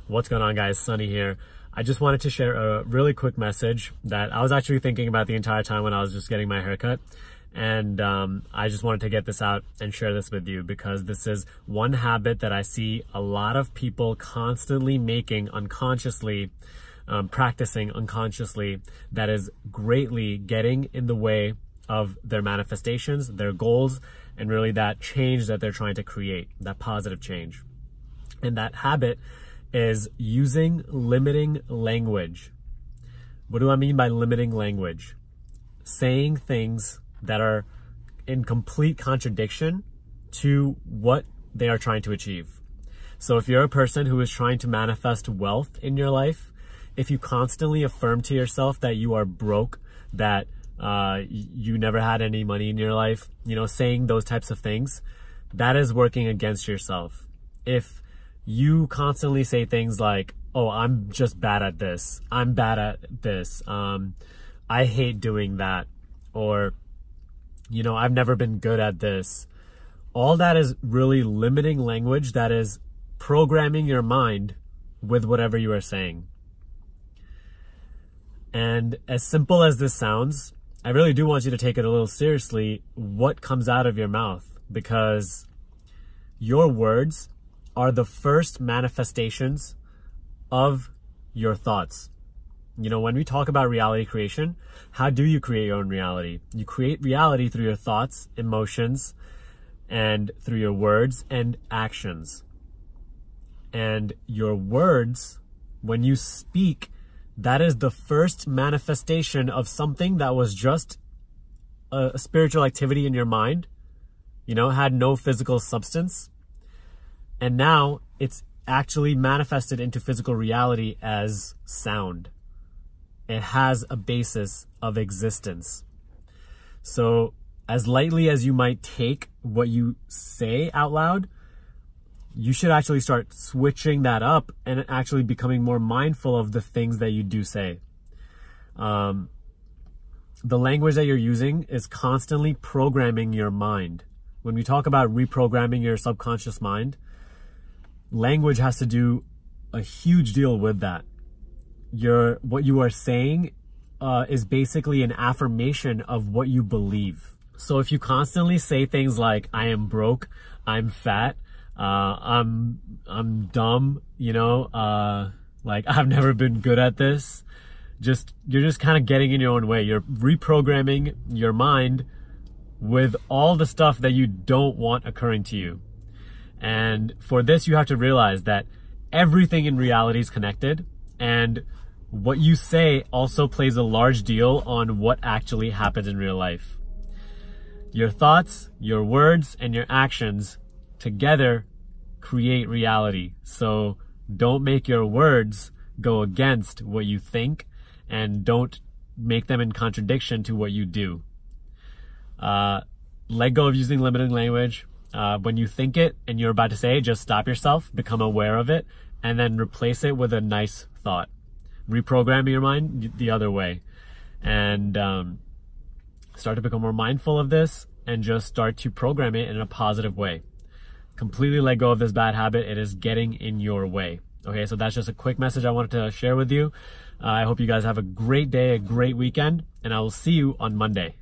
What's going on, guys? Sunny here. I just wanted to share a really quick message that I was actually thinking about the entire time when I was just getting my haircut. And I just wanted to get this out and share this with you because this is one habit that I see a lot of people constantly making unconsciously, practicing unconsciously, that is greatly getting in the way of their manifestations, their goals, and really that change that they're trying to create, that positive change. And that habit is using limiting language. What do I mean by limiting language? Saying things that are in complete contradiction to what they are trying to achieve. So if you're a person who is trying to manifest wealth in your life, if you constantly affirm to yourself that you are broke, that you never had any money in your life, saying those types of things, that is working against yourself. If you constantly say things like, oh, I'm just bad at this, I'm bad at this, I hate doing that, or, I've never been good at this. All that is really limiting language that is programming your mind with whatever you are saying. And as simple as this sounds, I really do want you to take it a little seriously, what comes out of your mouth, because your words are the first manifestations of your thoughts. When we talk about reality creation, how do you create your own reality? You create reality through your thoughts, emotions, and through your words and actions. And your words, when you speak, that is the first manifestation of something that was just a spiritual activity in your mind, had no physical substance. And now it's actually manifested into physical reality as sound. It has a basis of existence. So as lightly as you might take what you say out loud, you should actually start switching that up and actually becoming more mindful of the things that you do say. The language that you're using is constantly programming your mind. When we talk about reprogramming your subconscious mind, language has to do a huge deal with that. What you are saying is basically an affirmation of what you believe. So if you constantly say things like, I am broke, I'm fat, I'm dumb, like I've never been good at this, you're just kind of getting in your own way. You're reprogramming your mind with all the stuff that you don't want occurring to you. And for this, you have to realize that everything in reality is connected, and what you say also plays a large deal on what actually happens in real life. Your thoughts, your words, and your actions together create reality. So don't make your words go against what you think, and don't make them in contradiction to what you do. Let go of using limiting language. When you think it and you're about to say it, just stop yourself, become aware of it, and then replace it with a nice thought. Reprogram your mind the other way, and start to become more mindful of this and just start to program it in a positive way. Completely let go of this bad habit. It is getting in your way. Okay, so that's just a quick message I wanted to share with you. I hope you guys have a great day, a great weekend, and I will see you on Monday.